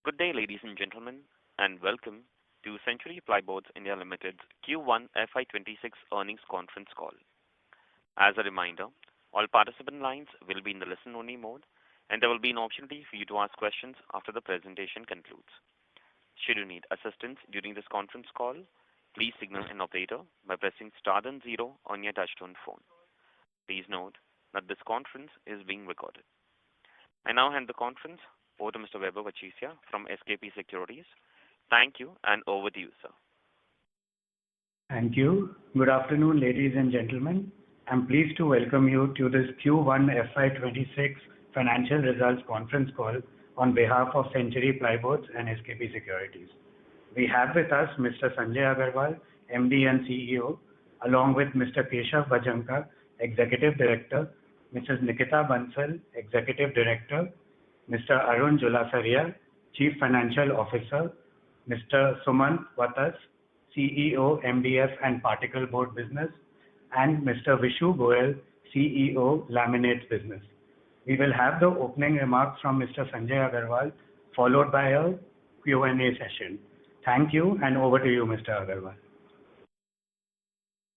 Good day, ladies and gentlemen, and welcome to Century Plyboards India Limited's Q1 FY26 earnings conference call. As a reminder, all participant lines will be in the listen-only mode, and there will be an opportunity for you to ask questions after the presentation concludes. Should you need assistance during this conference call, please signal an operator by pressing star then zero on your touchtone phone. Please note that this conference is being recorded. I now hand the conference over to Mr. Weber Vachisia from SKP Securities. Thank you, and over to you, sir. Thank you. Good afternoon, ladies and gentlemen. I'm pleased to welcome you to this Q1 FY26 financial results conference call on behalf of Century Plyboards and SKP Securities. We have with us Mr. Sanjay Agarwal, MD and CEO, along with Mr. Keshav Bhajanka, Executive Director, Mrs. Nikita Bansal, Executive Director, Mr. Arun Julasaria, Chief Financial Officer, Mr. Sumant Vatas, CEO, MDF and Particle Board Business, and Mr. Vishu Goel, CEO, Laminates Business. We will have the opening remarks from Mr. Sanjay Agarwal, followed by a Q&A session. Thank you, and over to you, Mr. Agarwal.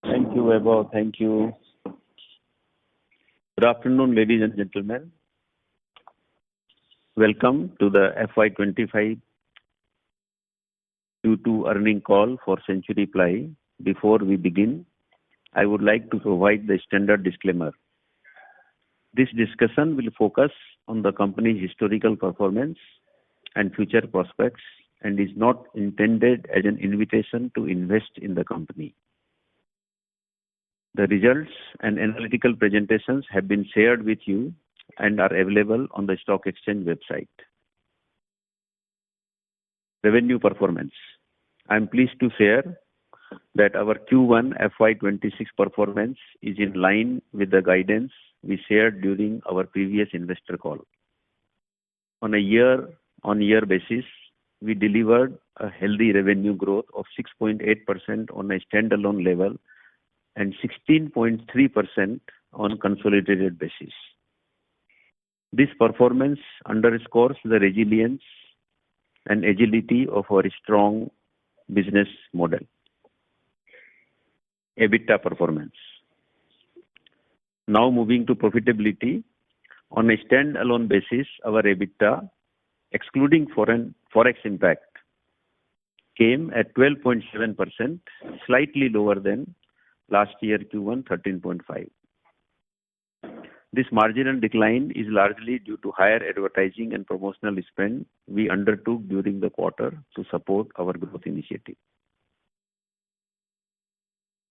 Thank you, Weber. Thank you. Good afternoon, ladies and gentlemen. Welcome to the FY25 Q2 earning call for Century Ply. Before we begin, I would like to provide the standard disclaimer. This discussion will focus on the company's historical performance and future prospects and is not intended as an invitation to invest in the company. The results and analytical presentations have been shared with you and are available on the stock exchange website. Revenue performance. I am pleased to share that our Q1 FY26 performance is in line with the guidance we shared during our previous investor call. On a year-on-year basis, we delivered a healthy revenue growth of 6.8% on a standalone level and 16.3% on consolidated basis. This performance underscores the resilience and agility of our strong business model. EBITDA performance. Now moving to profitability. On a standalone basis, our EBITDA, excluding forex impact, came at 12.7%, slightly lower than last year Q1 13.5%. This marginal decline is largely due to higher advertising and promotional spend we undertook during the quarter to support our growth initiative.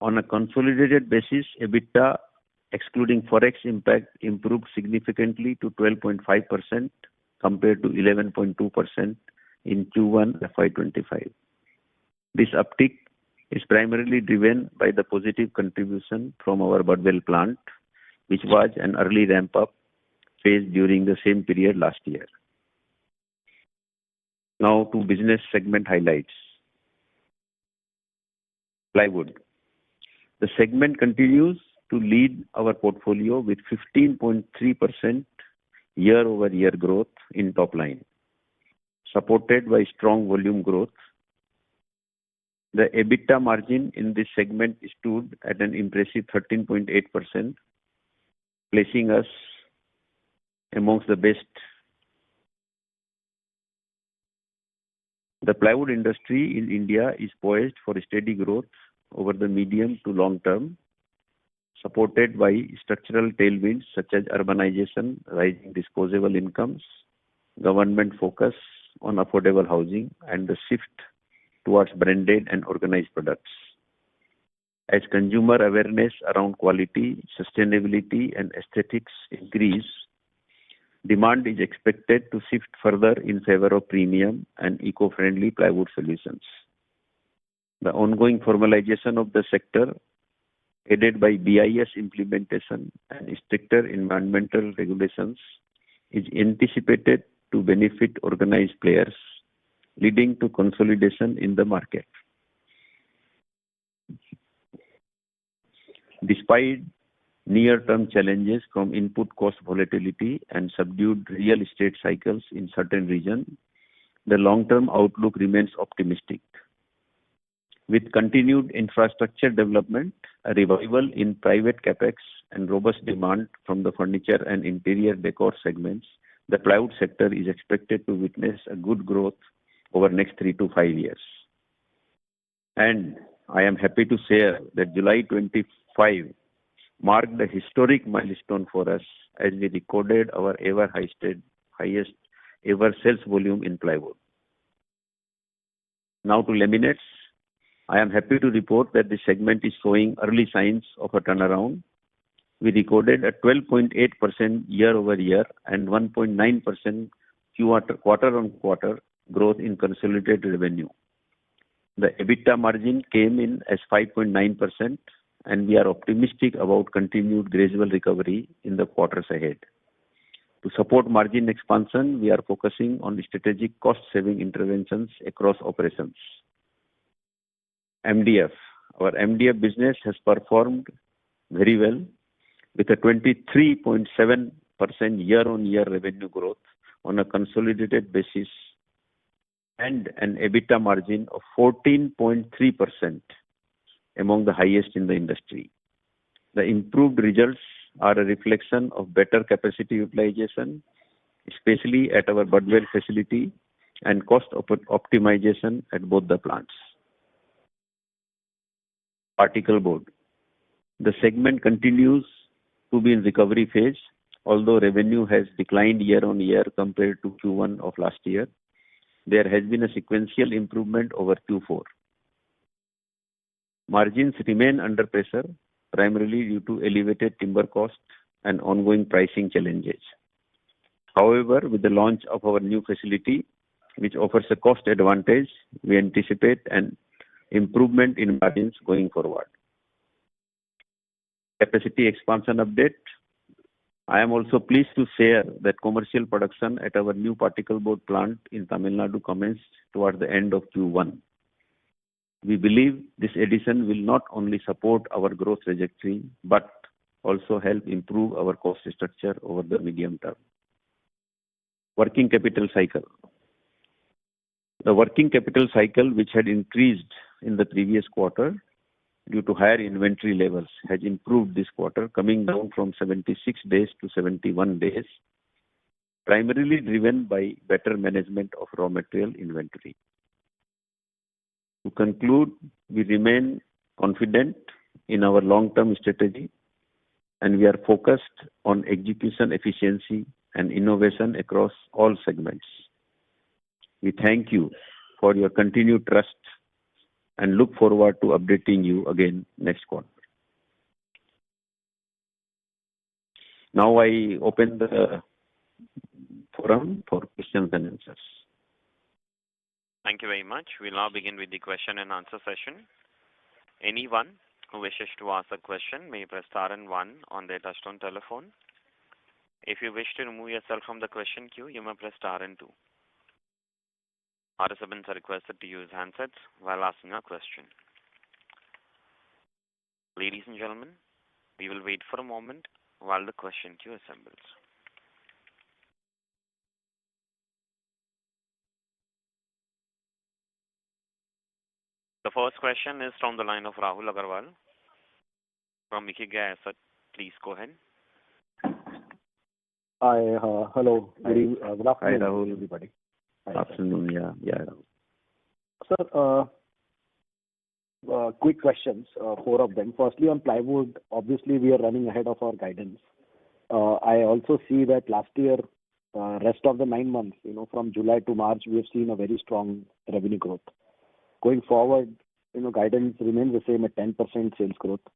On a consolidated basis, EBITDA, excluding forex impact, improved significantly to 12.5% compared to 11.2% in Q1 FY25. This uptick is primarily driven by the positive contribution from our Budwell plant, which was an early ramp-up phase during the same period last year. Now to business segment highlights. Plywood. The segment continues to lead our portfolio with 15.3% year-over-year growth in top line, supported by strong volume growth. The EBITDA margin in this segment stood at an impressive 13.8%, placing us amongst the best. The plywood industry in India is poised for steady growth over the medium to long term, supported by structural tailwinds such as urbanization, rising disposable incomes, government focus on affordable housing, and the shift towards branded and organized products. As consumer awareness around quality, sustainability, and aesthetics increase, demand is expected to shift further in favor of premium and eco-friendly plywood solutions. The ongoing formalization of the sector, aided by BIS implementation and stricter environmental regulations, is anticipated to benefit organized players, leading to consolidation in the market. Despite near-term challenges from input cost volatility and subdued real estate cycles in certain regions, the long-term outlook remains optimistic. With continued infrastructure development, a revival in private capex, and robust demand from the furniture and interior decor segments, the plywood sector is expected to witness a good growth over next 3 to 5 years. And I am happy to share that July 25 marked a historic milestone for us as we recorded our highest ever sales volume in plywood. Now to laminates. I am happy to report that the segment is showing early signs of a turnaround. We recorded a 12.8% year-over-year and 1.9% quarter-on-quarter growth in consolidated revenue. The EBITDA margin came in as 5.9%, and we are optimistic about continued gradual recovery in the quarters ahead. To support margin expansion, we are focusing on strategic cost-saving interventions across operations. MDF. Our MDF business has performed very well with a 23.7% year-on-year revenue growth on a consolidated basis and an EBITDA margin of 14.3%, among the highest in the industry. The improved results are a reflection of better capacity utilization, especially at our Budwell facility, and cost optimization at both the plants. Particle board. The segment continues to be in recovery phase, although revenue has declined year-on-year compared to Q1 of last year. There has been a sequential improvement over Q4. Margins remain under pressure, primarily due to elevated timber costs and ongoing pricing challenges. However, with the launch of our new facility, which offers a cost advantage, we anticipate an improvement in margins going forward. Capacity expansion update. I am also pleased to share that commercial production at our new particle board plant in Tamil Nadu commenced towards the end of Q1. We believe this addition will not only support our growth trajectory, but also help improve our cost structure over the medium term. Working capital cycle. The working capital cycle, which had increased in the previous quarter due to higher inventory levels, has improved this quarter, coming down from 76 days to 71 days, primarily driven by better management of raw material inventory. To conclude, we remain confident in our long-term strategy, and we are focused on execution efficiency and innovation across all segments. We thank you for your continued trust and look forward to updating you again next quarter. Now I open the forum for questions and answers. Thank you very much. We'll now begin with the question and answer session. Anyone who wishes to ask a question may press star and one on their touchtone telephone. If you wish to remove yourself from the question queue, you may press star and two. Participants are requested to use handsets while asking a question. Ladies and gentlemen, we will wait for a moment while the question queue assembles. The first question is from the line of Rahul Agarwal from Ikigai Asset. Please go ahead. Hi, hello. Good afternoon, Hi, Rahul. everybody. Afternoon, yeah. Sir, quick questions, 4 of them. Firstly, on plywood, obviously we are running ahead of our guidance. I also see that last year, rest of the 9 months, from July to March, we have seen a very strong revenue growth. Going forward, guidance remains the same at 10% sales growth.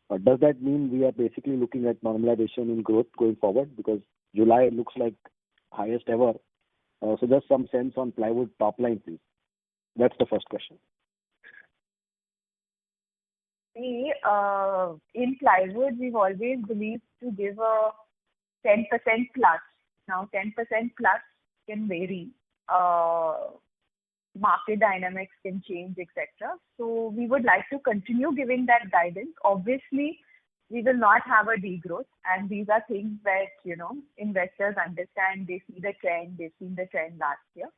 Does that mean we are basically looking at normalization in growth going forward? Because July looks like highest ever. So just some sense on plywood top line, please. That's the first question. See, in plywood, we've always believed to give a 10% plus. Now, 10% plus can vary. Market dynamics can change, etc. So we would like to continue giving that guidance. Obviously, we will not have a degrowth, and these are things that investors understand. They see the trend. They've seen the trend last year.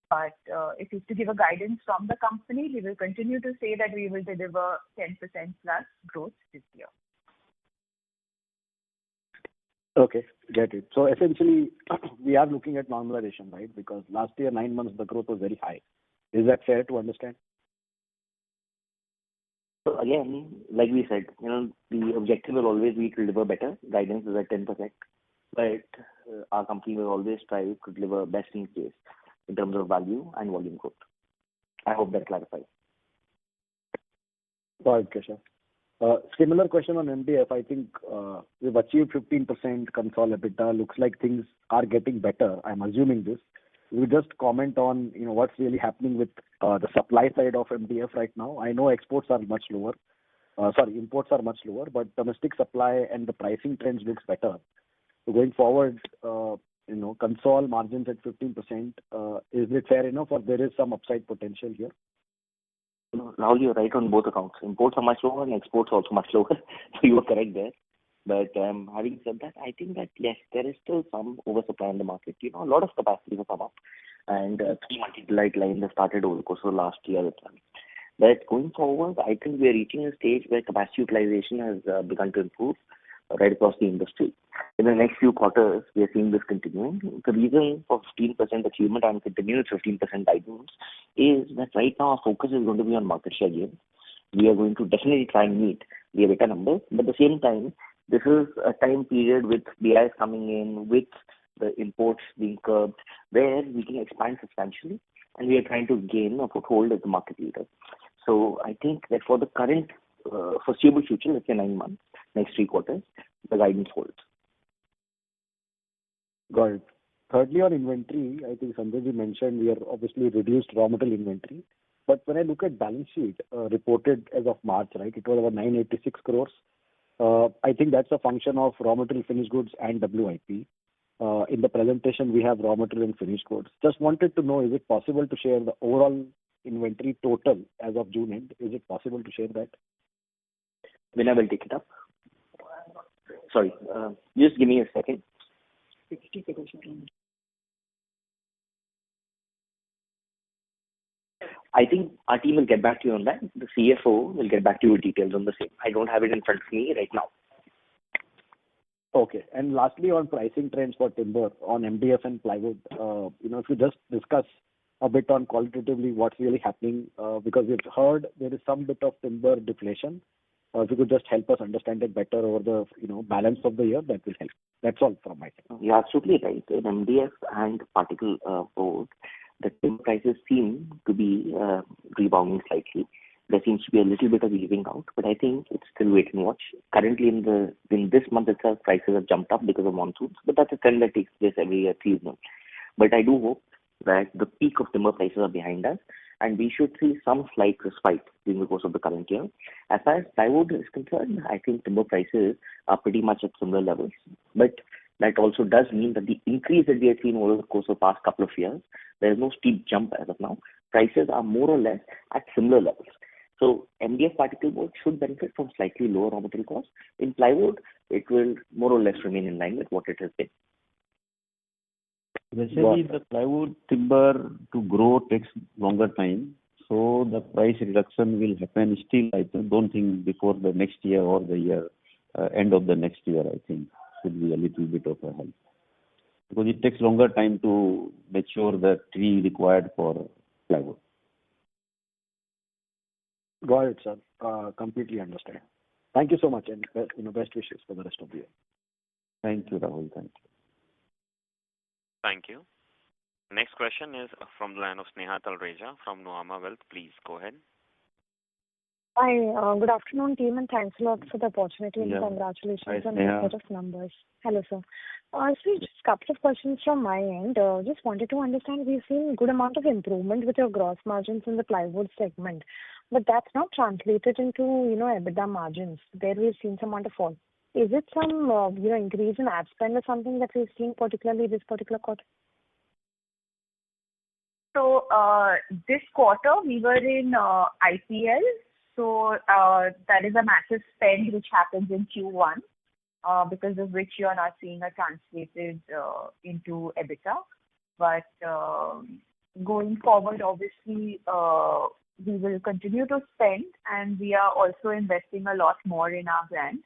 But if it's to give a guidance from the company, we will continue to say that we will deliver 10% plus growth this year. Okay, get it. So essentially, we are looking at normalization, right? Because last year, 9 months, the growth was very high. Is that fair to understand? So again, like we said, the objective will always be to deliver better. Guidance is at 10%, but our company will always strive to deliver best in case in terms of value and volume growth. I hope that clarifies. Got it, Keshav. Similar question on MDF. I think we've achieved 15% consolidated EBITDA. Looks like things are getting better. I'm assuming this. Will you just comment on what's really happening with the supply side of MDF right now? I know exports are much lower. Imports are much lower, but domestic supply and the pricing trends looks better. So going forward, consol margins at 15%. Is it fair enough, or there is some upside potential here? Rahul, you're right on both accounts. Imports are much lower and exports also much lower. So you are correct there. But having said that, I think that yes, there is still some oversupply in the market. A lot of capacity have come up, and 3 multi-delight lines have started over the course of last year as well. But going forward, I think we are reaching a stage where capacity utilization has begun to improve right across the industry. In the next few quarters, we are seeing this continuing. The reason for 15% achievement and continuous 15% guidance is that right now our focus is going to be on market share gains. We are going to definitely try and meet the EBITDA numbers, but at the same time, this is a time period with BIs coming in, with the imports being curbed, where we can expand substantially, and we are trying to gain a foothold as the market leader. So I think that for the current foreseeable future, let's say 9 months, next 3 quarters, the guidance holds. Got it. Thirdly, on inventory, I think Sanjay mentioned we are obviously reduced raw material inventory. But when I look at balance sheet reported as of March, right, it was about 986 crores. I think that's a function of raw material, finished goods, and WIP. In the presentation, we have raw material and finished goods. Just wanted to know, is it possible to share the overall inventory total as of June end? Is it possible to share that? When I will take it up. Sorry, just give me a second. I think our team will get back to you on that. The CFO will get back to you with details on the same. I don't have it in front of me right now. Okay. And lastly, on pricing trends for timber on MDF and plywood, if you just discuss a bit on qualitatively what's really happening, because we've heard there is some bit of timber deflation. If you could just help us understand it better over the balance of the year, that will help. That's all from my side. You're absolutely right. In MDF and particle board, the timber prices seem to be rebounding slightly. There seems to be a little bit of easing out, but I think it's still wait and watch. Currently, in this month itself, prices have jumped up because of monsoons, but that's a trend that takes place every year seasonal. But I do hope that the peak of timber prices are behind us, and we should see some slight respite during the course of the current year. As far as plywood is concerned, I think timber prices are pretty much at similar levels, but that also does mean that the increase that we have seen over the course of the past couple of years, there is no steep jump as of now. Prices are more or less at similar levels. So MDF particle board should benefit from slightly lower raw material costs. In plywood, it will more or less remain in line with what it has been. Basically, the plywood timber to grow takes longer time, so the price reduction will happen still. I don't think before the next year or the year end of the next year. I think should be a little bit of a help because it takes longer time to mature the tree required for plywood. Got it, sir. Completely understand. Thank you so much, and best wishes for the rest of the year. Thank you, Rahul. Thank you. Thank you. Next question is from the line of Sneha Talreja from Nuvama Wealth. Please go ahead. Hi, good afternoon, team, and thanks a lot for the opportunity and congratulations on the set of numbers. Hello, sir. So just a couple of questions from my end. Just wanted to understand, we've seen a good amount of improvement with your gross margins in the plywood segment, but that's not translated into, EBITDA margins. There we've seen some amount of fall. Is it some, increase in ad spend or something that we've seen particularly this particular quarter? So this quarter we were in IPL. So that is a massive spend which happens in Q1, because of which you are not seeing it translated into EBITDA. But going forward, obviously, we will continue to spend, and we are also investing a lot more in our brand.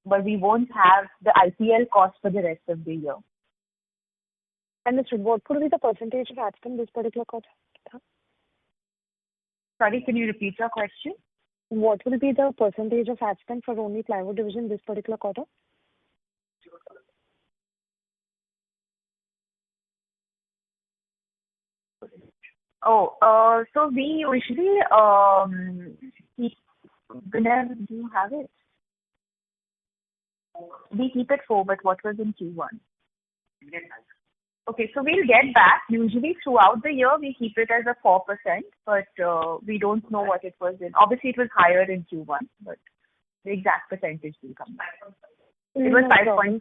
But we won't have the IPL cost for the rest of the year. Understood. What could be the percentage of ad spend this particular quarter? Sorry, can you repeat your question? What will be the percentage of ad spend for only plywood division this particular quarter? So we usually keep. Gulen, do you have it? We keep it 4, but what was in Q1? Okay, so we'll get back. Usually throughout the year, we keep it as a 4%, but we don't know what it was in. Obviously, it was higher in Q1, but the exact percentage will come back. It was 5.5.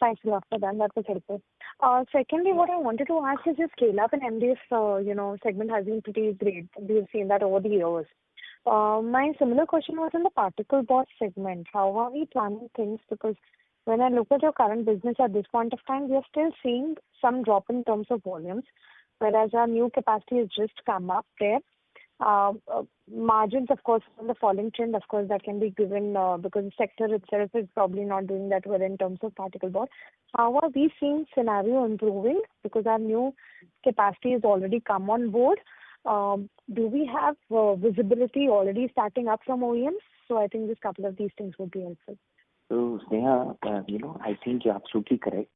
Thanks a lot for that. That was helpful. Secondly, what I wanted to ask is your scale up in MDF, segment has been pretty great. We've seen that over the years. My similar question was in the particle board segment. How are we planning things? Because when I look at your current business at this point of time, we are still seeing some drop in terms of volumes, whereas our new capacity has just come up there. Margins, of course, on the falling trend, of course, that can be given because the sector itself is probably not doing that well in terms of particle board. How are we seeing scenario improving? Because our new capacity has already come on board. Do we have visibility already starting up from OEMs? So I think this couple of these things would be helpful. So Sneha, I think you're absolutely correct.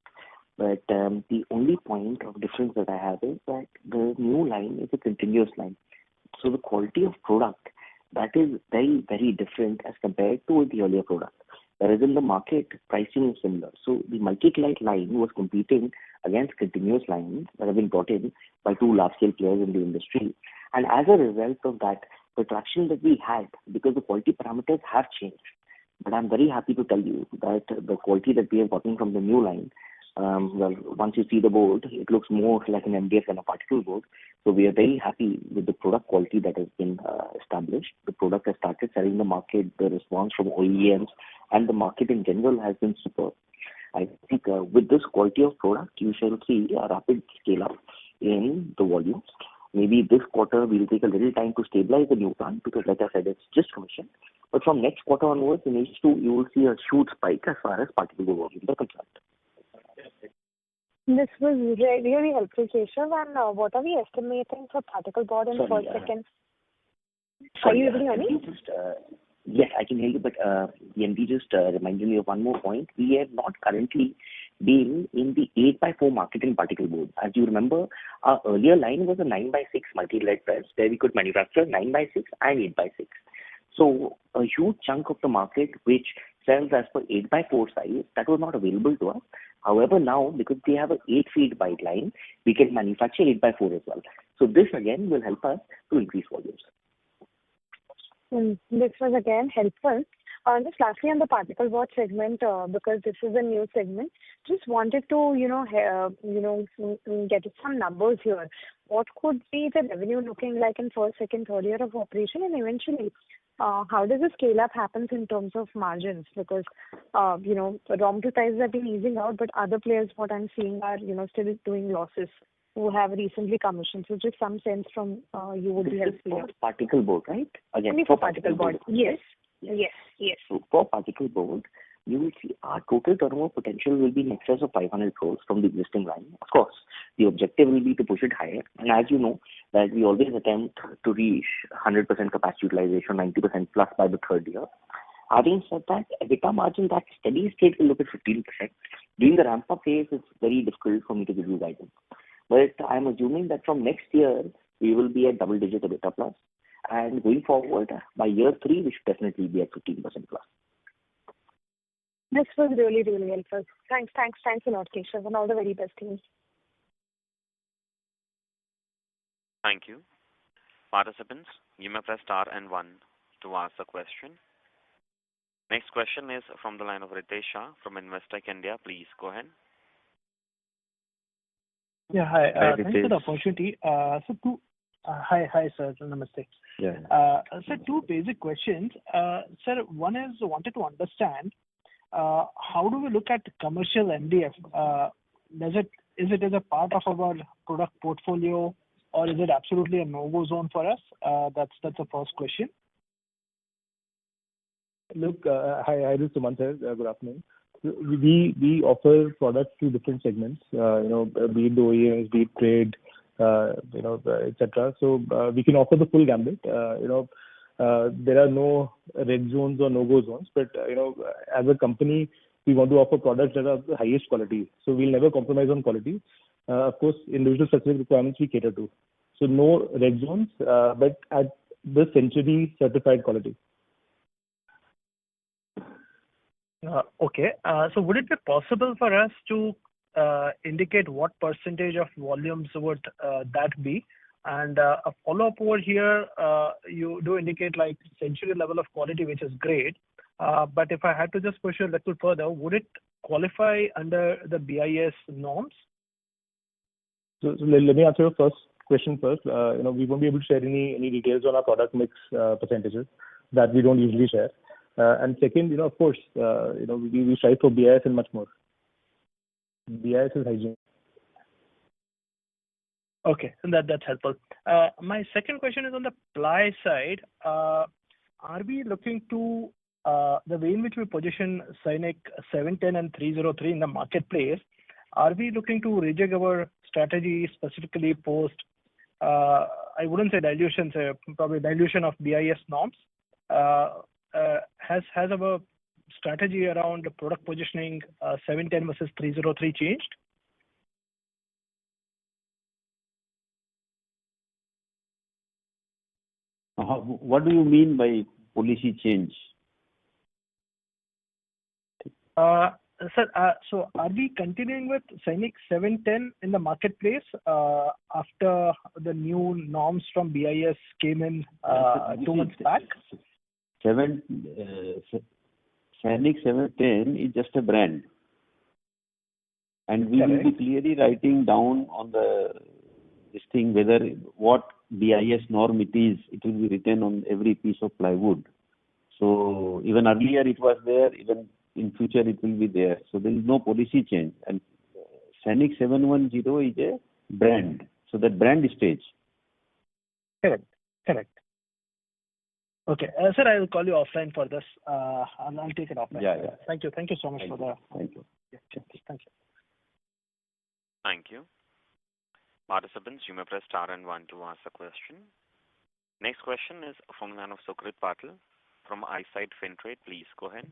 But the only point of difference that I have is that the new line is a continuous line. So the quality of product, that is very, very different as compared to the earlier product. Whereas in the market, pricing is similar. So the multi-client line was competing against continuous lines that have been brought in by 2 large-scale players in the industry. And as a result of that, the traction that we had, because the quality parameters have changed. But I'm very happy to tell you that the quality that we have gotten from the new line, once you see the board, it looks more like an MDF than a particle board. So we are very happy with the product quality that has been established. The product has started selling in the market. The response from OEMs and the market in general has been superb. I think with this quality of product, you shall see a rapid scale up in the volumes. Maybe this quarter we'll take a little time to stabilize the new plant because, like I said, it's just commissioned. But from next quarter onwards, in H2, you will see a huge spike as far as particle board volumes are concerned. This was really helpful, Keshav. And what are we estimating for particle board in first, second? Are you able to hear me? Yes, I can hear you, but the MD just reminded me of one more point. We have not currently been in the 8x4 market in particle board. As you remember, our earlier line was a 9x6 multi-lead press where we could manufacture 9x6 and 8x6. So a huge chunk of the market which sells as per 8x4 size, that was not available to us. However, now, because we have an 8-feet bite line, we can manufacture 8x4 as well. So this again will help us to increase volumes. This was again helpful. Just lastly on the particle board segment, because this is a new segment, just wanted to, get some numbers here. What could be the revenue looking like in first, second, third year of operation, and eventually, how does the scale up happens in terms of margins? Because, raw material prices have been easing out, but other players, what I'm seeing are, still doing losses who have recently commissioned. So just some sense from you would be helpful. For particle board, right? Again, only for particle board. Yes. So for particle board, you will see our total turnover potential will be in excess of 500 crores from the existing line. Of course, the objective will be to push it higher. And as you know, that we always attempt to reach 100% capacity utilization, 90% plus by the third year. Having said that, EBITDA margin, that steady state will look at 15%. During the ramp-up phase, it's very difficult for me to give you guidance. But I'm assuming that from next year, we will be at double-digit EBITDA plus. And going forward, by year 3, we should definitely be at 15% plus. This was really, really helpful. Thanks a lot, Keshav, and all the very best things. Thank you. Participants, you may press star and 1 to ask a question. Next question is from the line of Ritesh Shah from Investec India. Please go ahead. Yeah, hi. Thanks for the opportunity. Hi, sir. Namaste. Yeah. Sir, 2 basic questions. Sir, one is wanted to understand how do we look at commercial MDF? is it as a part of our product portfolio, or is it absolutely a no-go zone for us? That's the first question. Look, hi, this is Sumant here. Good afternoon. We offer products to different segments, be it the OEMs, be it trade, etc. So we can offer the full gambit. There are no red zones or no-go zones, but as a company, we want to offer products that are of the highest quality. So we'll never compromise on quality. Of course, individual specific requirements we cater to. So no red zones, but at the Century certified quality. Okay. So would it be possible for us to indicate what percentage of volumes would that be? And a follow-up over here, you do indicate like Century level of quality, which is great. But if I had to just push you a little further, would it qualify under the BIS norms? So let me answer your first question first. We won't be able to share any details on our product mix percentages that we don't usually share. And second, of course, we strive for BIS and much more. BIS is hygiene. Okay, and that's helpful. My second question is on the Ply side. Are we looking to the way in which we position Scenic 710 and 303 in the marketplace? Are we looking to rejig our strategy specifically post? I wouldn't say dilution, probably dilution of BIS norms. Has our strategy around product positioning 710 versus 303 changed? What do you mean by policy change? Sir, so are we continuing with Scenic 710 in the marketplace after the new norms from BIS came in 2 months back? Scenic 710 is just a brand. And we will be clearly writing down on this thing whether what BIS norm it is. It will be written on every piece of plywood. So even earlier it was there, even in future it will be there. So there is no policy change. And Scenic 710 is a brand. So that brand stays. Correct. Okay. Sir, I will call you offline for this. And I'll take it offline. Yeah. Thank you so much for the... Thank you. Yeah, thank you. Thank you. Participants, you may press star and 1 to ask a question. Next question is from the line of Sukrit Patil from Eyesight Fintrade. Please go ahead.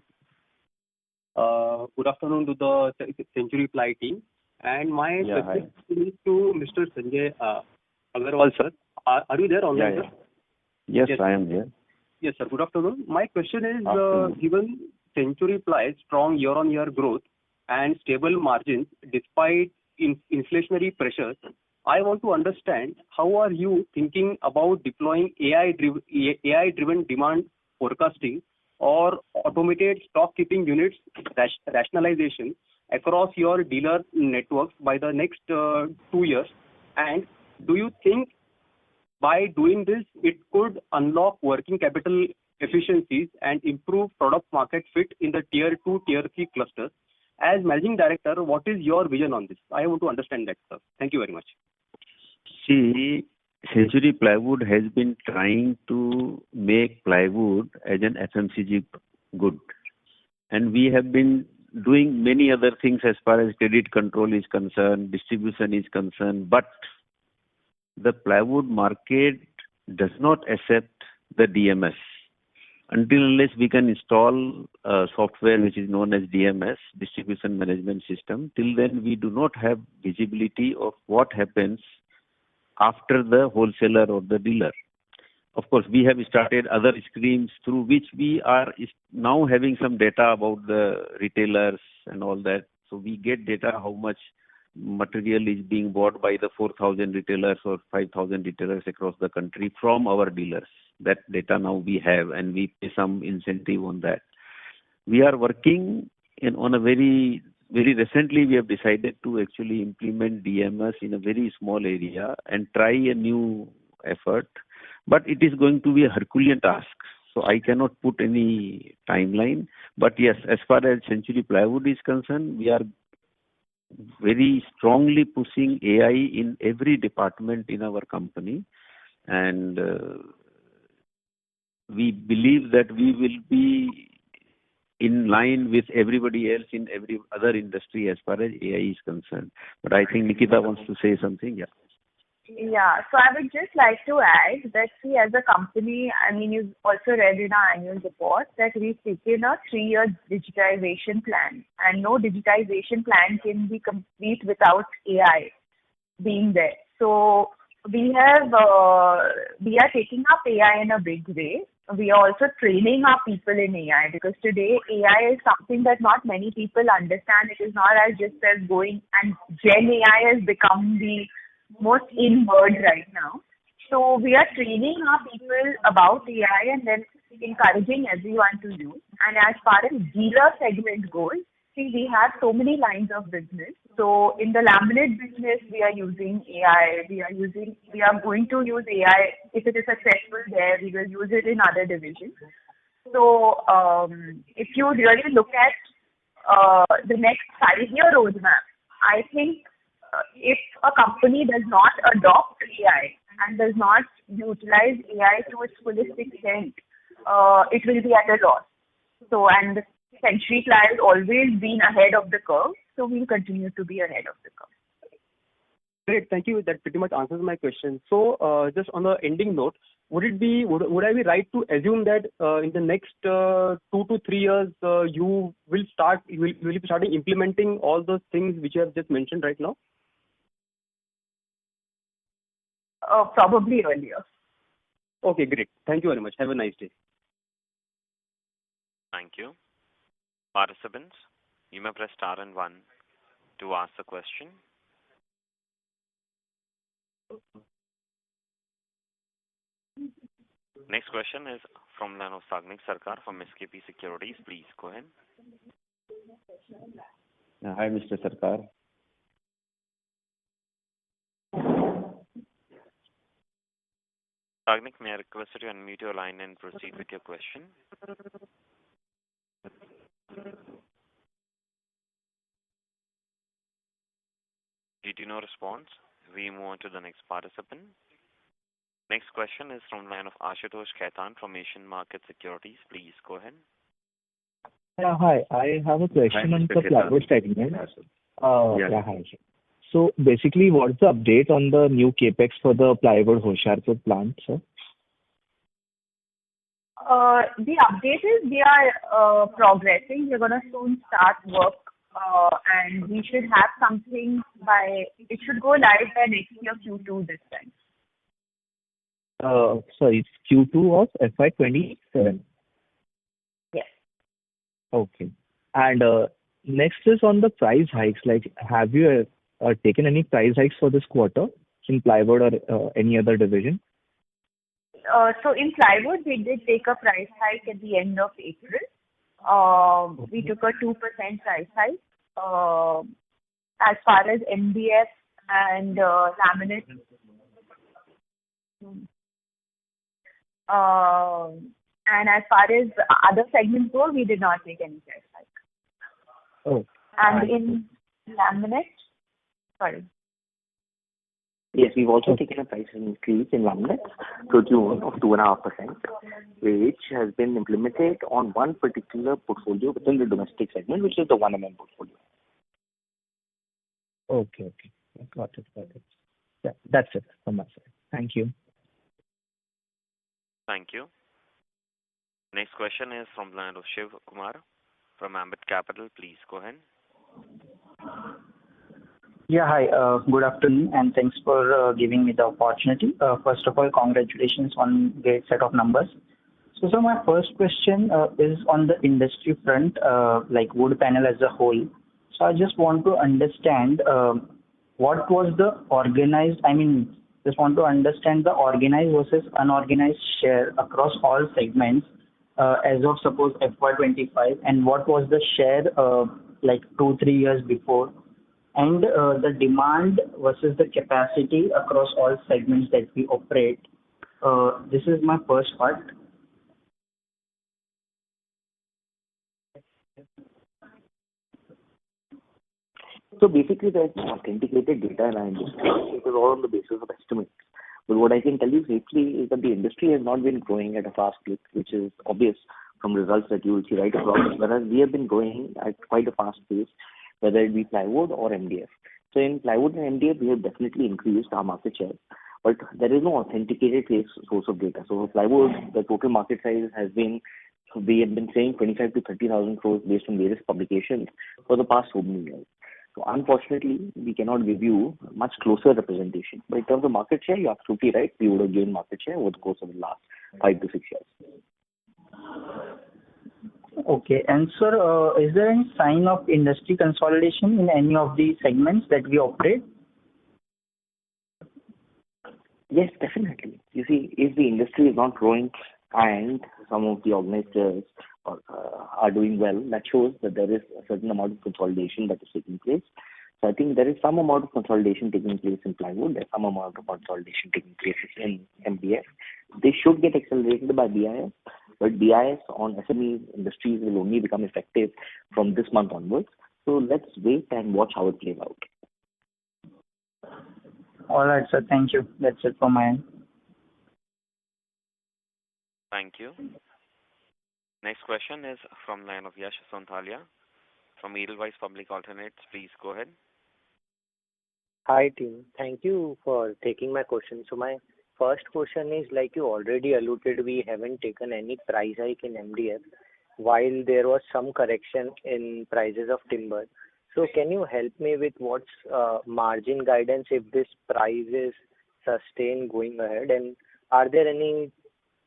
Good afternoon to the Century Ply team. And my question is to Mr. Sanjay Agarwal, sir. Are you there online, sir? Yes, I am here. Yes, sir. Good afternoon. My question is, given Century Ply's strong year-on-year growth and stable margins despite inflationary pressures, I want to understand how are you thinking about deploying AI-driven demand forecasting or automated stock keeping units rationalization across your dealer networks by the next 2 years? And do you think by doing this, it could unlock working capital efficiencies and improve product market fit in the tier 2, tier 3 clusters? As managing director, what is your vision on this? I want to understand that, sir. Thank you very much. See, Century Plywood has been trying to make plywood as an FMCG good. And we have been doing many other things as far as credit control is concerned, distribution is concerned, but the plywood market does not accept the DMS. Until unless we can install software which is known as DMS, Distribution Management System, till then we do not have visibility of what happens after the wholesaler or the dealer. Of course, we have started other schemes through which we are now having some data about the retailers and all that. So we get data how much material is being bought by the 4,000 retailers or 5,000 retailers across the country from our dealers. That data now we have, and we pay some incentive on that. We are working on a very recently we have decided to actually implement DMS in a very small area and try a new effort. But it is going to be a Herculean task. So I cannot put any timeline. But yes, as far as Century Plywood is concerned, we are very strongly pushing AI in every department in our company, and we believe that we will be in line with everybody else in every other industry as far as AI is concerned. But I think Nikita wants to say something. Yeah. Yeah, so I would just like to add that, see, as a company, I mean, you've also read in our annual report that we've taken a 3-year digitization plan, and no digitization plan can be complete without AI being there. So we are taking up AI in a big way. We are also training our people in AI, because today AI is something that not many people understand. It is not as just as going, and Gen AI has become the most in word right now. So we are training our people about AI and then encouraging everyone to use. And as far as dealer segment goes, see, we have so many lines of business. So in the laminate business, we are using AI. We are going to use AI. If it is successful there, we will use it in other divisions. So if you really look at the next 5-year roadmap, I think if a company does not adopt AI and does not utilize AI to its fullest extent, it will be at a loss. So, and Century Ply has always been ahead of the curve, so we'll continue to be ahead of the curve. Great, thank you. That pretty much answers my question. So, just on the ending note, would I be right to assume that in the next 2 to 3 years, you will be starting implementing all those things which you have just mentioned right now? Probably earlier. Okay, great. Thank you very much. Have a nice day. Thank you. Participants, you may press star and 1 to ask the question. Next question is from line of Sagnik Sarkar from SKP Securities. Please go ahead. Hi, Mr. Sarkar. Sagnik, may I request you to unmute your line and proceed with your question? Due to no response, we move on to the next participant. Next question is from line of Ashutosh Khaitan from Asian Market Securities. Please go ahead. Yeah, hi. I have a question on the plywood segment. Yeah, hi. So basically, what's the update on the new capex for the plywood Hoshiarpur plant, sir? The update is we are progressing. We're going to soon start work, and we should have something it should go live by next year, Q2 this time. Sorry, it's Q2 of FY27. Yes. Okay. And next is on the price hikes. Like, have you taken any price hikes for this quarter in plywood or any other division? So in plywood, we did take a price hike at the end of April. We took a 2% price hike. As far as MDF and laminate, and as far as other segments go, we did not take any price hike. Oh. And in laminate, sorry. Yes, we've also taken a price increase in laminates to the tune of 2.5%, which has been implemented on one particular portfolio within the domestic segment, which is the 1mm portfolio. Okay. Got it. Yeah, that's it from my side. Thank you. Thank you. Next question is from the line of Shiv Kumar from Ambit Capital. Please go ahead. Yeah, hi. Good afternoon, and thanks for giving me the opportunity. First of all, congratulations on great set of numbers. So my first question is on the industry front, like wood panel as a whole. So I just want to understand what was the organized, just want to understand the organized versus unorganized share across all segments as of suppose FY25, and what was the share like 2-3 years before, and the demand versus the capacity across all segments that we operate. This is my first part. So basically, there's no authenticated data in our industry. It is all on the basis of estimates. But what I can tell you safely is that the industry has not been growing at a fast clip, which is obvious from results that you will see right across, whereas we have been growing at quite a fast pace, whether it be plywood or MDF. So in plywood and MDF, we have definitely increased our market share, but there is no authenticated source of data. So for plywood, the total market size has been, we have been saying 25 to 30,000 crores based on various publications for the past so many years. So unfortunately, we cannot give you much closer representation. But in terms of market share, you're absolutely right. We would have gained market share over the course of the last 5 to 6 years. Okay. And sir, is there any sign of industry consolidation in any of the segments that we operate? Yes, definitely. You see, if the industry is not growing and some of the organizers are doing well, that shows that there is a certain amount of consolidation that is taking place. So I think there is some amount of consolidation taking place in plywood. There's some amount of consolidation taking place in MDF. They should get accelerated by BIS, but BIS on SME industries will only become effective from this month onwards. So let's wait and watch how it plays out. All right, sir. Thank you. That's it from my end. Thank you. Next question is from line of Yash Sonthalia from Edelweiss Public Alternates. Please go ahead. Hi, team. Thank you for taking my question. So my first question is, like you already alluded, we haven't taken any price hike in MDF, while there was some correction in prices of timber. So can you help me with what's margin guidance if this price is sustained going ahead? And are there any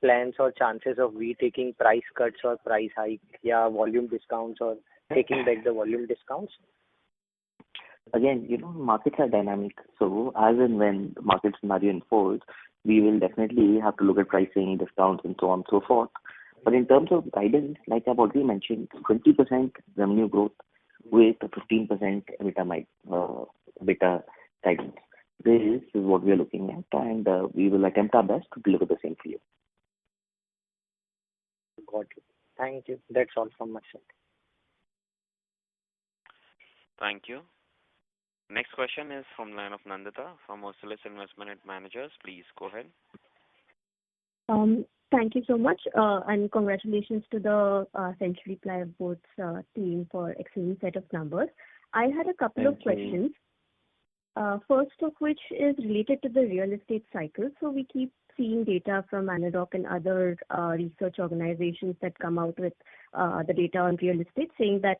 plans or chances of we taking price cuts or price hike, volume discounts, or taking back the volume discounts? Again, markets are dynamic. So as and when the market scenario unfolds, we will definitely have to look at pricing, discounts, and so on and so forth. But in terms of guidance, like I've already mentioned, 20% revenue growth with a 15% EBITDA guidance. This is what we are looking at, and we will attempt our best to deliver the same for you. Got it. Thank you. That's all from my side. Thank you. Next question is from line of Nandita from Marcellus Investment Managers. Please go ahead. Thank you so much, and congratulations to the Century Plyboards team for excellent set of numbers. I had a couple of questions. First of which is related to the real estate cycle. So we keep seeing data from Anadoc and other research organizations that come out with the data on real estate, saying that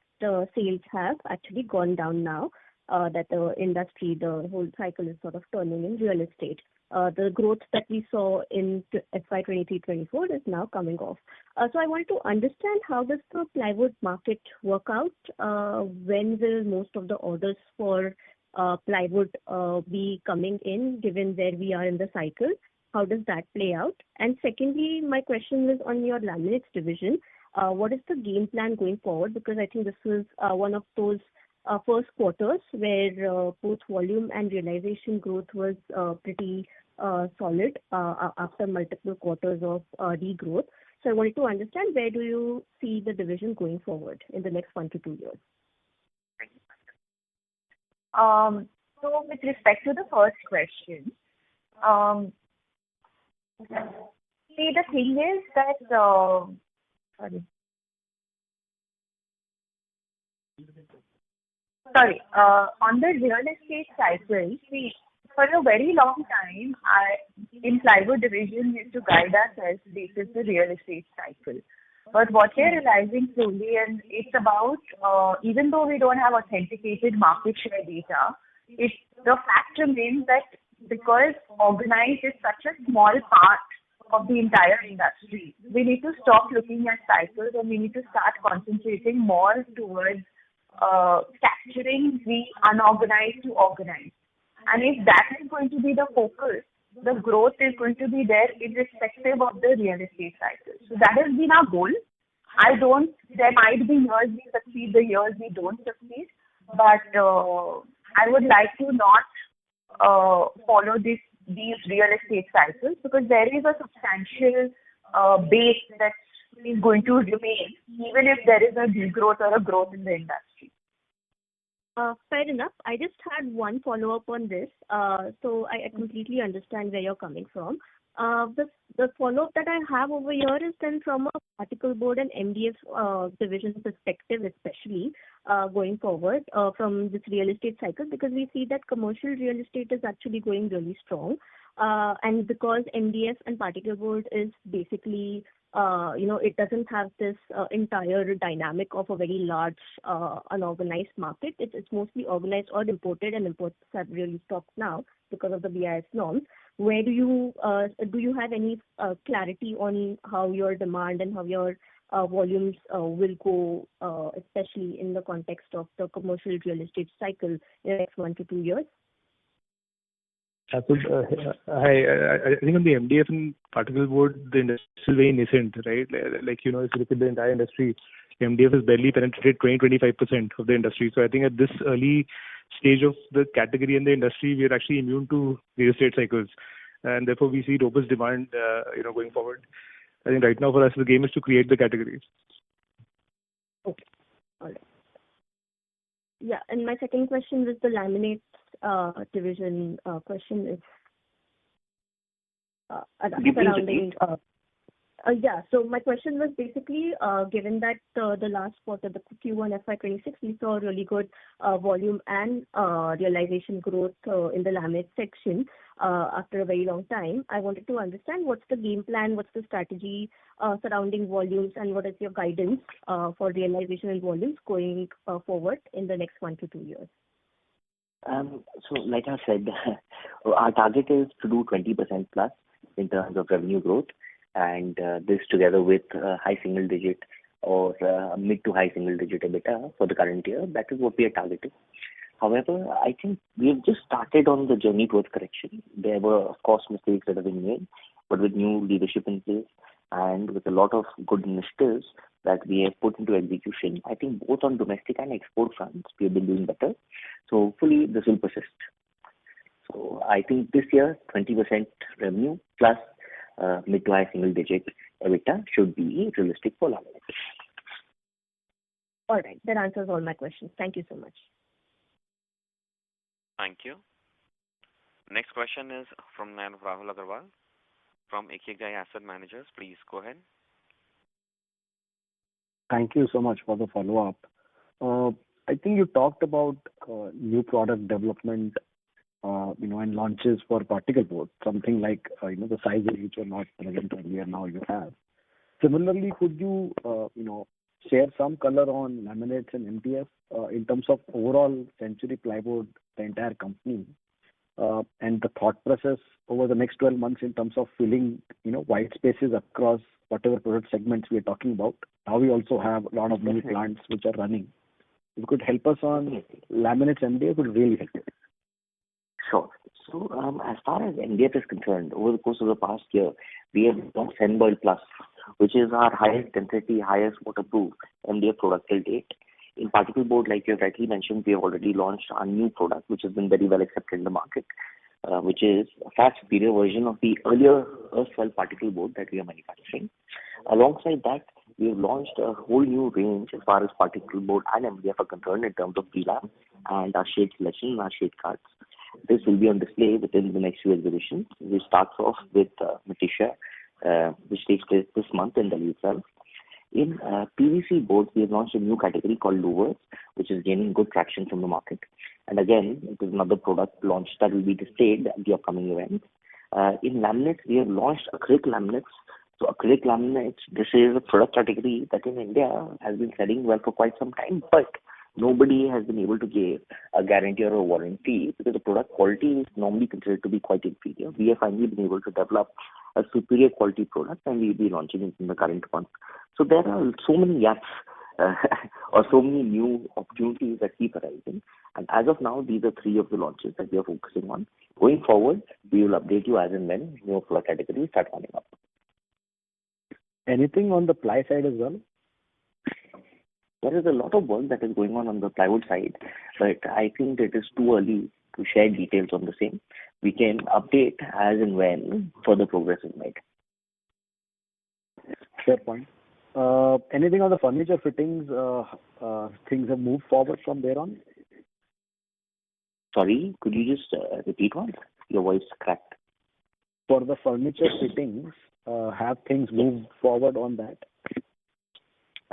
sales have actually gone down now, that the industry, the whole cycle is sort of turning in real estate. The growth that we saw in FY2023-24 is now coming off. So I want to understand, how does the plywood market work out? When will most of the orders for plywood be coming in, given where we are in the cycle? How does that play out? And secondly, my question is on your laminates division. What is the game plan going forward? Because I think this was one of those first quarters where both volume and realization growth was pretty solid after multiple quarters of degrowth. So I wanted to understand, where do you see the division going forward in the next 1 to 2 years? So with respect to the first question, see, the thing is that, on the real estate cycle, see, for a very long time, in plywood division, we used to guide ourselves based on the real estate cycle. But what we're realizing slowly, and it's about, even though we don't have authenticated market share data, the fact remains that because organized is such a small part of the entire industry, we need to stop looking at cycles and we need to start concentrating more towards capturing the unorganized to organized. And if that is going to be the focus, the growth is going to be there irrespective of the real estate cycle. So that has been our goal. There might be years we succeed, the years we don't succeed, but I would like to not follow these real estate cycles, because there is a substantial base that is going to remain even if there is a degrowth or a growth in the industry. Fair enough. I just had one follow-up on this. So I completely understand where you're coming from. The follow-up that I have over here is then from a particle board and MDF division perspective, especially going forward from this real estate cycle, because we see that commercial real estate is actually going really strong. And because MDF and particle board is basically it doesn't have this entire dynamic of a very large unorganized market. It's mostly organized or imported, and imports have really stopped now because of the BIS norms. Where do you have any clarity on how your demand and how your volumes will go, especially in the context of the commercial real estate cycle in the next 1 to 2 years? I think on the MDF and particle board, the industry is still very nascent, right? Like, if you look at the entire industry, MDF has barely penetrated 20-25% of the industry. So I think at this early stage of the category and the industry, we are actually immune to real estate cycles. And therefore, we see robust demand, going forward. I think right now for us, the game is to create the categories. Okay. All right. Yeah. And my second question was the laminates division question is surrounding. Yeah. So my question was basically, given that the last quarter, the Q1 FY26, we saw really good volume and realization growth in the laminate section after a very long time. I wanted to understand what's the game plan, what's the strategy surrounding volumes, and what is your guidance for realization and volumes going forward in the next 1 to 2 years? So, like I said, our target is to do 20% plus in terms of revenue growth, and this together with high single digit or mid to high single digit EBITDA for the current year. That is what we are targeting. However, I think we have just started on the journey towards correction. There were, of course, mistakes that have been made, but with new leadership in place and with a lot of good initiatives that we have put into execution, I think both on domestic and export fronts, we have been doing better. So hopefully this will persist. So I think this year, 20% revenue plus mid to high single digit EBITDA should be realistic for laminates. All right. That answers all my questions. Thank you so much. Thank you. Next question is from Rahul Agarwal from Ikigai Asset Managers. Please go ahead. Thank you so much for the follow-up. I think you talked about new product development, and launches for particle board, something like, the sizes which were not present earlier, now you have. Similarly, could you, share some color on laminates and MDF in terms of overall Century Plyboard, the entire company, and the thought process over the next 12 months in terms of filling, white spaces across whatever product segments we are talking about. Now we also have a lot of new plants which are running. If you could help us on laminates MDF, would really help. Sure. So as far as MDF is concerned, over the course of the past year, we have launched Senboil Plus, which is our highest density, highest waterproof MDF product till date. In particle board, like you have rightly mentioned, we have already launched our new product, which has been very well accepted in the market, which is a far superior version of the earlier erstwhile particle board that we are manufacturing. Alongside that, we have launched a whole new range as far as particle board and MDF are concerned in terms of prelam and our shade selection and our shade cards. This will be on display within the next few exhibitions. We start off with Matisha, which takes place this month in Delhi itself. In PVC boards, we have launched a new category called louvers, which is gaining good traction from the market. And again, it is another product launch that will be displayed at the upcoming event. In laminates, we have launched acrylic laminates. So acrylic laminates, this is a product category that in India has been selling well for quite some time, but nobody has been able to give a guarantee or a warranty because the product quality is normally considered to be quite inferior. We have finally been able to develop a superior quality product, and we will be launching it in the current month. So there are so many gaps or so many new opportunities that keep arising. And as of now, these are 3 of the launches that we are focusing on. Going forward, we will update you as and when new product categories start coming up. Anything on the ply side as well? There is a lot of work that is going on the plywood side, but I think it is too early to share details on the same. We can update as and when further progress is made. Fair point. Anything on the furniture fittings? Things have moved forward from there on? Sorry, could you just repeat once? Your voice cracked. For the furniture fittings, have things moved forward on that?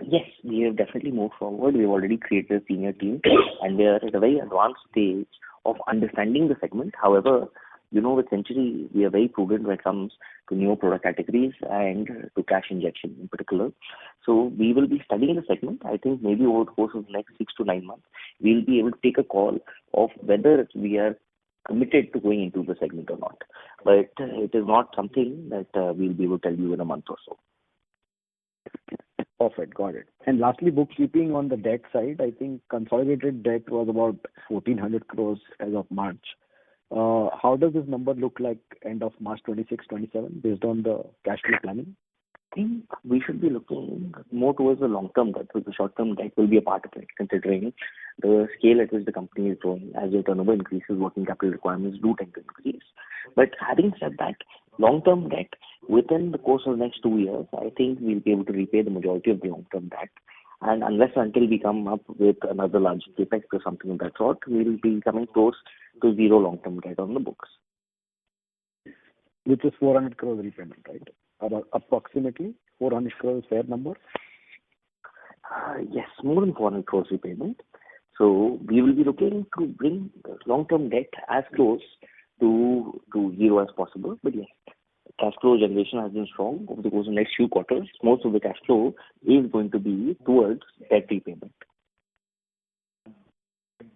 Yes, we have definitely moved forward. We've already created a senior team, and we are at a very advanced stage of understanding the segment. However, with Century, we are very prudent when it comes to new product categories and to cash injection in particular. So we will be studying the segment. I think maybe over the course of the next 6 to 9 months, we'll be able to take a call of whether we are committed to going into the segment or not. But it is not something that we'll be able to tell you in a month or so. Perfect. Got it. And lastly, bookkeeping on the debt side, I think consolidated debt was about 1,400 crores as of March. How does this number look like end of March 26-27 based on the cash flow planning? I think we should be looking more towards the long-term debt, because the short-term debt will be a part of it, considering the scale at which the company is growing. As your turnover increases, working capital requirements do tend to increase. But having said that, long-term debt, within the course of the next 2 years, I think we'll be able to repay the majority of the long-term debt. And unless until we come up with another large capex or something of that sort, we'll be coming close to zero long-term debt on the books. Which is 400 crores repayment, right? About approximately 400 crores, fair number? Yes, more than 400 crores repayment. So we will be looking to bring long-term debt as close to zero as possible. But yes, cash flow generation has been strong over the course of the next few quarters. Most of the cash flow is going to be towards debt repayment.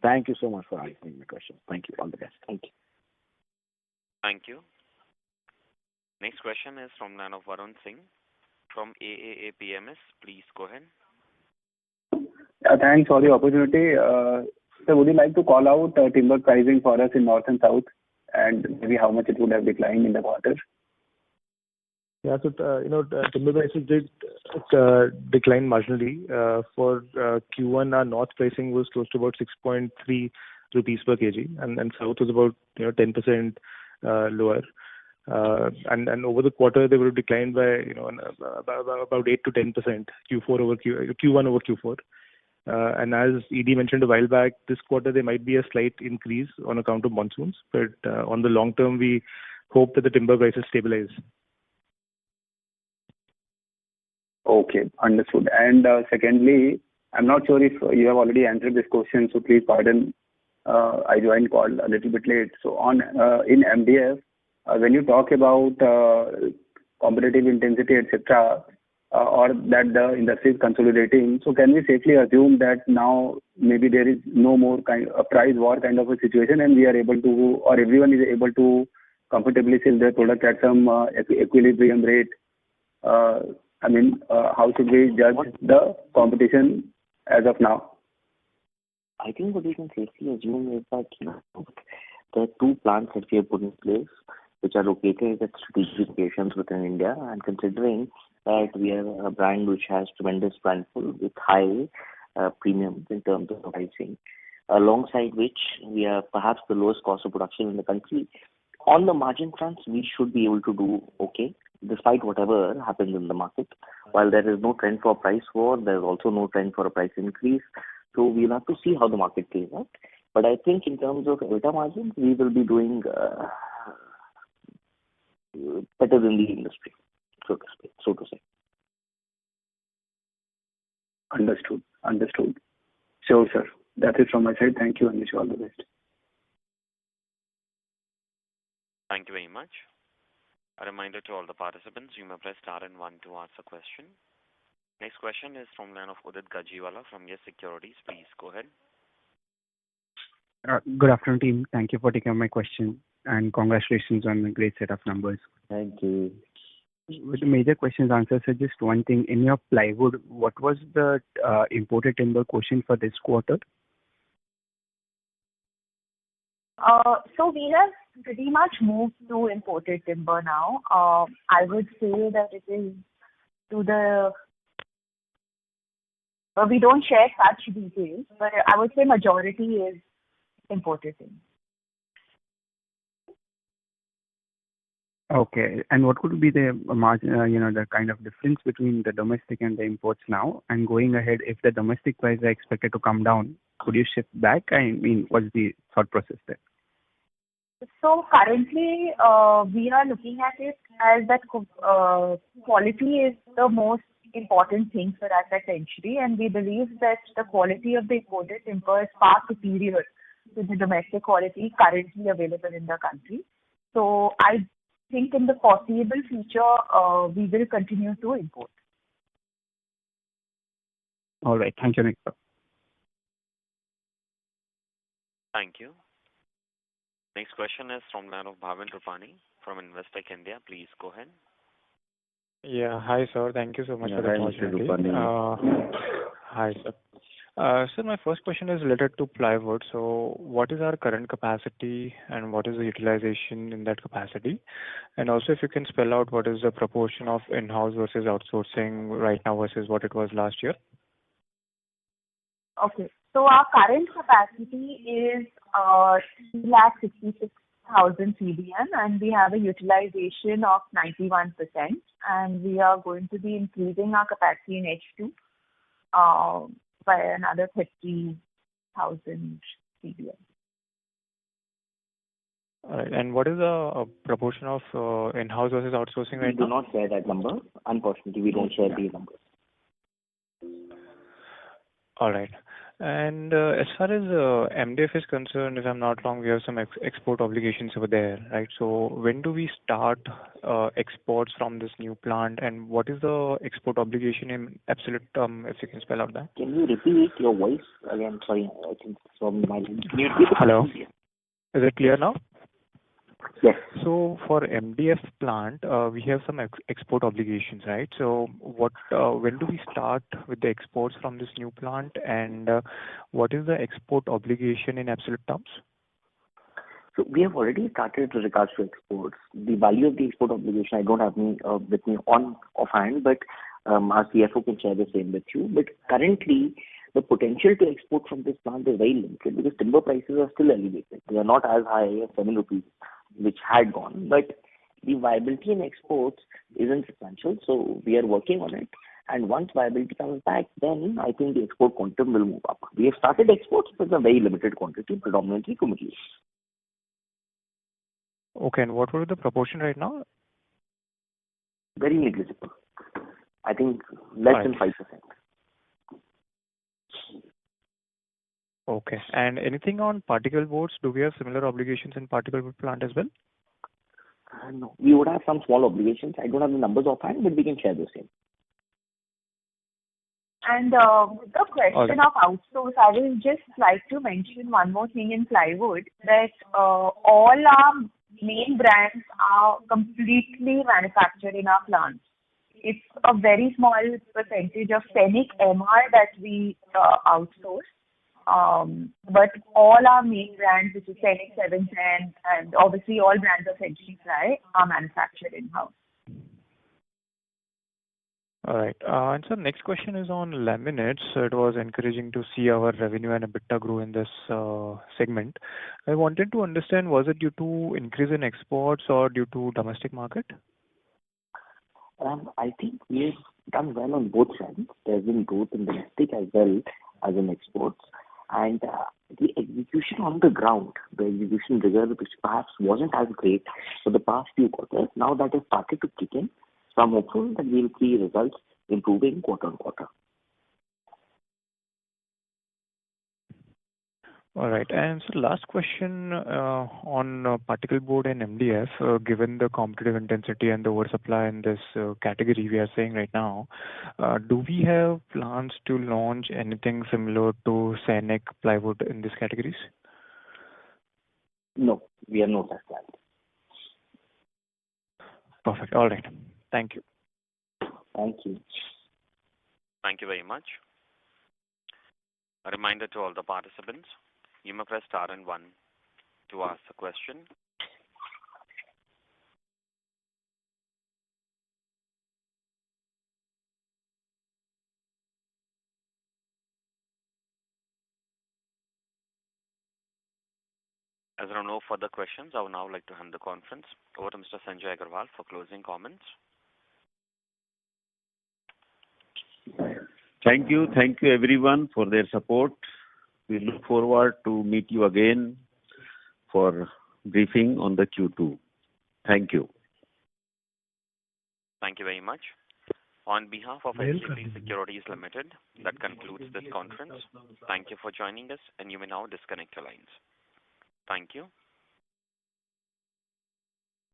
Thank you so much for answering my question. Thank you. All the best. Thank you. Thank you. Next question is from line of Varun Singh from AAA PMS. Please go ahead. Thanks for the opportunity. So would you like to call out timber pricing for us in North and South, and maybe how much it would have declined in the quarter? Yeah, so timber prices did decline marginally. For Q1, our North pricing was close to about 6.3 rupees per kg, and South was about 10% lower. And over the quarter, they would have declined by about 8 to 10%, Q1 over Q4. And as ED mentioned a while back, this quarter there might be a slight increase on account of monsoons, but on the long term, we hope that the timber prices stabilize. Okay, understood. And secondly, I'm not sure if you have already answered this question, so please pardon. I joined call a little bit late. So in MDF, when you talk about competitive intensity, etc., or that the industry is consolidating, so can we safely assume that now maybe there is no more a price war kind of a situation, and we are able to, or everyone is able to comfortably sell their product at some equilibrium rate? How should we judge the competition as of now? I think what we can safely assume is that the two plants that we have put in place, which are located at strategic locations within India, and considering that we have a brand which has tremendous brand pull with high premiums in terms of pricing, alongside which we have perhaps the lowest cost of production in the country. On the margin fronts, we should be able to do okay, despite whatever happens in the market. While there is no trend for price war, there is also no trend for a price increase. So we'll have to see how the market plays out. But I think in terms of EBITDA margins, we will be doing better than the industry, so to say. Understood. Sure, sir. That is from my side. Thank you, and wish you all the best. Thank you very much. A reminder to all the participants, you may press star and 1 to ask a question. Next question is from line of Udit Gajiwala from Yes Securities. Please go ahead. Good afternoon, team. Thank you for taking my question, and congratulations on a great set of numbers. Thank you. With the major questions answered, so just one thing. In your plywood, what was the imported timber quotient for this quarter? So we have pretty much moved to imported timber now. I would say that it is to the... we don't share such details, but I would say majority is imported timber. Okay. And what could be the margin, the kind of difference between the domestic and the imports now? And going ahead, if the domestic prices are expected to come down, could you shift back? I mean, what's the thought process there? So currently, we are looking at it as that quality is the most important thing for us at Century, and we believe that the quality of the imported timber is far superior to the domestic quality currently available in the country. So I think in the foreseeable future, we will continue to import. All right. Thank you, Nick. Thank you. Next question is from line of Bhavin Rupani from Investec India. Please go ahead. Yeah. Hi, sir. Thank you so much for the opportunity. Hi, sir. So my first question is related to plywood. So what is our current capacity and what is the utilization in that capacity? And also if you can spell out what is the proportion of in-house versus outsourcing right now versus what it was last year? Okay. So our current capacity is 366,000 CBM, and we have a utilization of 91%, and we are going to be increasing our capacity in H2 by another 30,000 CBM. All right. And what is the proportion of in-house versus outsourcing right now? We do not share that number. Unfortunately, we don't share these numbers. All right. And as far as MDF is concerned, if I'm not wrong, we have some export obligations over there, right? So when do we start exports from this new plant, and what is the export obligation in absolute term, if you can spell out that? Can you repeat your voice again? Sorry, I think from my line. Can you repeat the Hello. question? Is it clear now? Yes. So for MDF plant, we have some export obligations, right? So when do we start with the exports from this new plant, and what is the export obligation in absolute terms? So we have already started with regards to exports. The value of the export obligation I don't have with me offhand, but our CFO can share the same with you. But currently, the potential to export from this plant is very limited because timber prices are still elevated. They are not as high as 7 rupees, which had gone. But the viability in exports isn't substantial, so we are working on it. And once viability comes back, then I think the export quantum will move up. We have started exports with a very limited quantity, predominantly to Middle East. Okay, and what was the proportion right now? Very negligible. I think less than 5%. Okay. And anything on particle boards? Do we have similar obligations in particle board plant as well? No. We would have some small obligations. I don't have the numbers offhand, but we can share the same. And the question of outsource, I will just like to mention one more thing in plywood, that all our main brands are completely manufactured in our plants. It's a very small percentage of Scenic MR that we outsource. But all our main brands, which is Scenic 710, and obviously all brands of Century Ply, are manufactured in-house. All right. And so next question is on laminates. It was encouraging to see our revenue and EBITDA grow in this segment. I wanted to understand, was it due to increase in exports or due to domestic market? I think we have done well on both sides. There's been growth in domestic as well as in exports. And the execution on the ground, the execution rigor, which perhaps wasn't as great for the past few quarters, now that has started to kick in. So I'm hopeful that we'll see results improving quarter on quarter. All right. And so last question on particle board and MDF, given the competitive intensity and the oversupply in this category we are saying right now, do we have plans to launch anything similar to Scenic plywood in these categories? No, we have no such plans. Perfect. All right. Thank you. Thank you. Thank you very much. A reminder to all the participants, you may press star and 1 to ask the question. As there are no further questions, I would now like to hand the conference over to Mr. Sanjay Agarwal for closing comments. Thank you. Thank you everyone for their support. We look forward to meet you again for briefing on the Q2. Thank you. Thank you very much. On behalf of HDFC Securities Limited, that concludes this conference. Thank you for joining us, and you may now disconnect your lines. Thank you.